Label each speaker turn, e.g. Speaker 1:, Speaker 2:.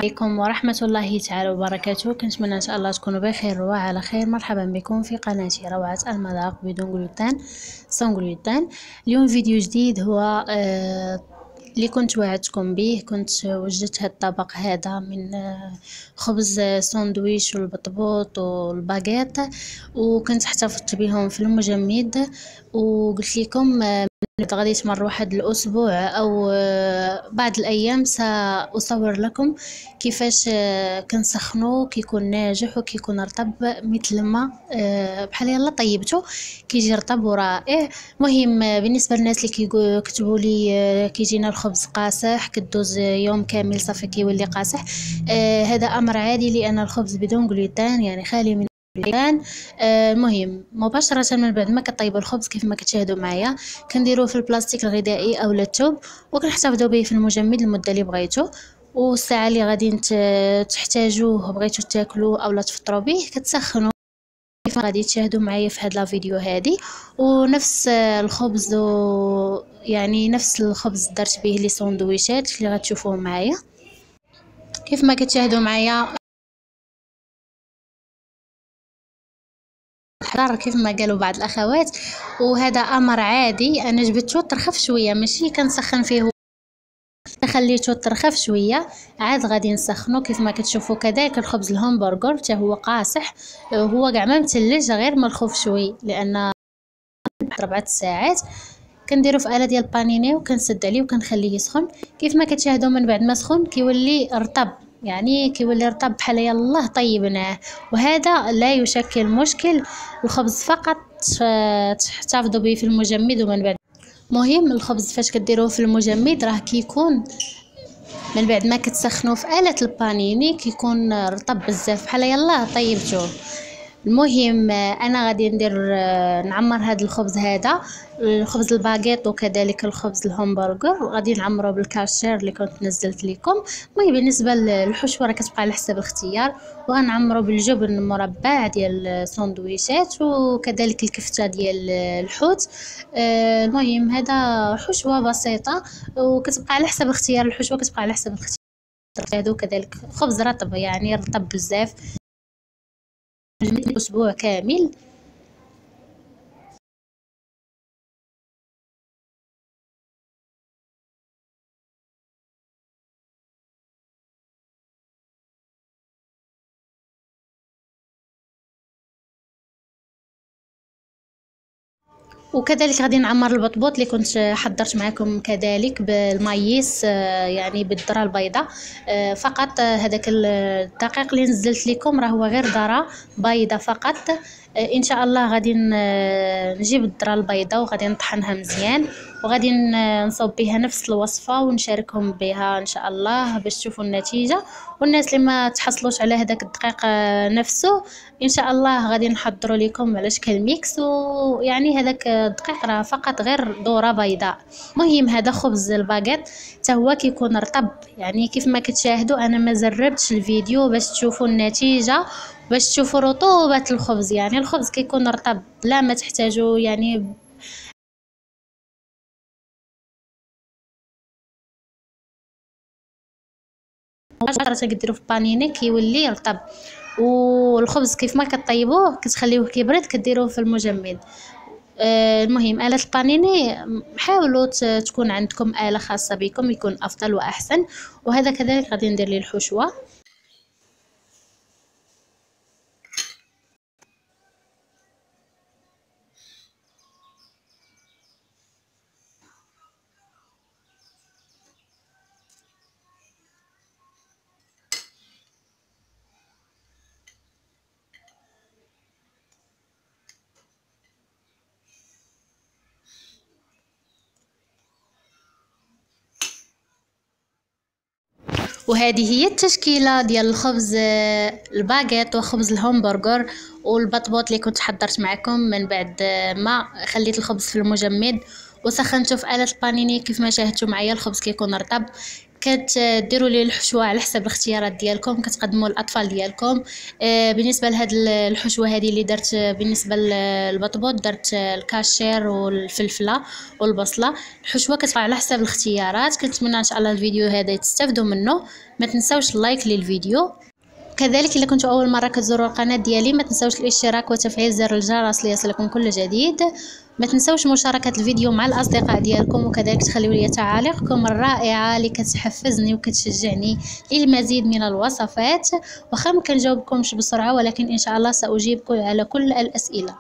Speaker 1: عليكم ورحمة الله تعالى وبركاته. كنتمنى ان شاء الله تكونوا بخير وعلى خير. مرحبا بكم في قناتي روعة المذاق بدون جلوتين سون جلوتين. اليوم فيديو جديد هو اللي كنت وعدتكم به. كنت وجدت هذا الطبق هذا من خبز ساندويش والبطبوط والباغيت، وكنت احتفظت بهم في المجمد، وقلت لكم غادي يتمر واحد الاسبوع او بعض الايام ساصور لكم كيفاش كنسخنو كيكون ناجح وكيكون رطب مثل ما بحال يلا طيبته كيجي رطب ورائع. مهم بالنسبه للناس اللي كيكتبوا لي كيجينا الخبز قاصح كدوز يوم كامل صافي كيولي قاصح، هذا امر عادي لان الخبز بدون جلوتين يعني خالي من الجلوتين. المهم مباشره من بعد ما كطيبوا الخبز كيف ما كتشاهدوا معايا كنديروه في البلاستيك الغذائي او الثوب، وكنحتفظوا به في المجمد المده اللي بغيتو، والساعه اللي غادي تحتاجوه بغيتو تاكلوه او لا تفطروا به كتسخنوا كيف غادي تشاهدوا معايا في هذا الفيديو هذه. ونفس الخبز يعني نفس الخبز درت به لي سندويشات اللي غتشوفوهم معايا كيف ما كتشاهدوا معايا. الحرار كيف ما قالوا بعض الاخوات، وهذا امر عادي. انا جبدته ترخف شويه ماشي كنسخن فيه، خليته ترخف شويه عاد غادي نسخنو كيف ما كتشوفوا. كذلك الخبز الهمبرغر حتى هو قاصح، هو كاع ما متلج غير مرخوف شوي لان 4 ساعات. كنديرو في آلة ديال البانيني وكنسد عليه وكنخليه يسخن. كيف ما كتشاهدوا من بعد ما سخن كيولي رطب، يعني كيولي رطب بحال يلاه طيبناه، وهذا لا يشكل مشكل. الخبز فقط تحتفظوا به في المجمد ومن بعد. مهم الخبز فاش كديروه في المجمد راه كيكون من بعد ما كتسخنوه في آلة البانيني كيكون رطب بزاف بحال يلاه طيبتوه. المهم انا غادي ندير نعمر هذا الخبز، هذا الخبز الباغيت وكذلك الخبز الهمبرغر، وغادي نعمره بالكاشير اللي كنت نزلت لكم. المهم بالنسبه للحشوه راه كتبقى على حسب الاختيار، وغنعمره بالجبن مربع ديال السندويشات وكذلك الكفته ديال الحوت. المهم هذا حشوه بسيطه وكتبقى على حسب اختيار الحشوه، كتبقى على حسب الاختيار. هذا كذلك خبز رطب يعني رطب بزاف أسبوع كامل. وكذلك غادي نعمر البطبوط اللي كنت حضرت معكم كذلك بالمايس، يعني بالذره البيضاء فقط. هذاك الدقيق اللي نزلت لكم راه هو غير ذره بيضاء فقط. ان شاء الله غادي نجيب الذره البيضاء وغادي نطحنها مزيان، وغادي نصوب بها نفس الوصفه ونشاركهم بها ان شاء الله باش تشوفوا النتيجه. والناس اللي ما تحصلوش على هذاك الدقيق نفسه ان شاء الله غادي نحضروا لكم على شكل ميكس، ويعني هذاك الدقيق راه فقط غير ذره بيضاء. مهم هذا خبز الباغيت حتى هو كيكون رطب، يعني كيف ما كتشاهدوا انا ما زربتش الفيديو باش تشوفوا النتيجه باش تشوفوا رطوبه الخبز، يعني الخبز كيكون رطب لا ما تحتاجوا يعني مباشره كديروا في بانيني كيولي رطب. والخبز كيف ما كطيبوه كتخليوه كيبرد كديروه في المجمد. المهم آلة البانيني حاولوا تكون عندكم آلة خاصة بكم يكون أفضل وأحسن. وهذا كذلك غادي ندير ليه الحشوة. وهذه هي التشكيله ديال الخبز الباغيت وخبز الهمبرغر والبطبوط اللي كنت حضرت معكم من بعد ما خليت الخبز في المجمد وسخنته في آلة البانيني. كيف ما شاهدتوا معايا الخبز كيكون رطب. كتديروا لي الحشوه على حسب الاختيارات ديالكم، كتقدموا الاطفال ديالكم. بالنسبه لهاد الحشوه هذه اللي درت بالنسبه للبطبوط، درت الكاشير والفلفله والبصله. الحشوه كتبقى على حسب الاختيارات. كنتمنى ان شاء الله الفيديو هذا تستافدوا منه. ما تنساوش اللايك للفيديو. كذلك الا كنتوا اول مره كتزوروا القناه ديالي ما تنساوش الاشتراك وتفعيل زر الجرس ليصلكم كل جديد. ما تنساوش مشاركه الفيديو مع الاصدقاء ديالكم، وكذلك تخليوا لي تعاليقكم الرائعه اللي كتحفزني وكتشجعني للمزيد من الوصفات. واخا ما كنجاوبكمش بسرعه، ولكن ان شاء الله ساجيبكم على كل الاسئله.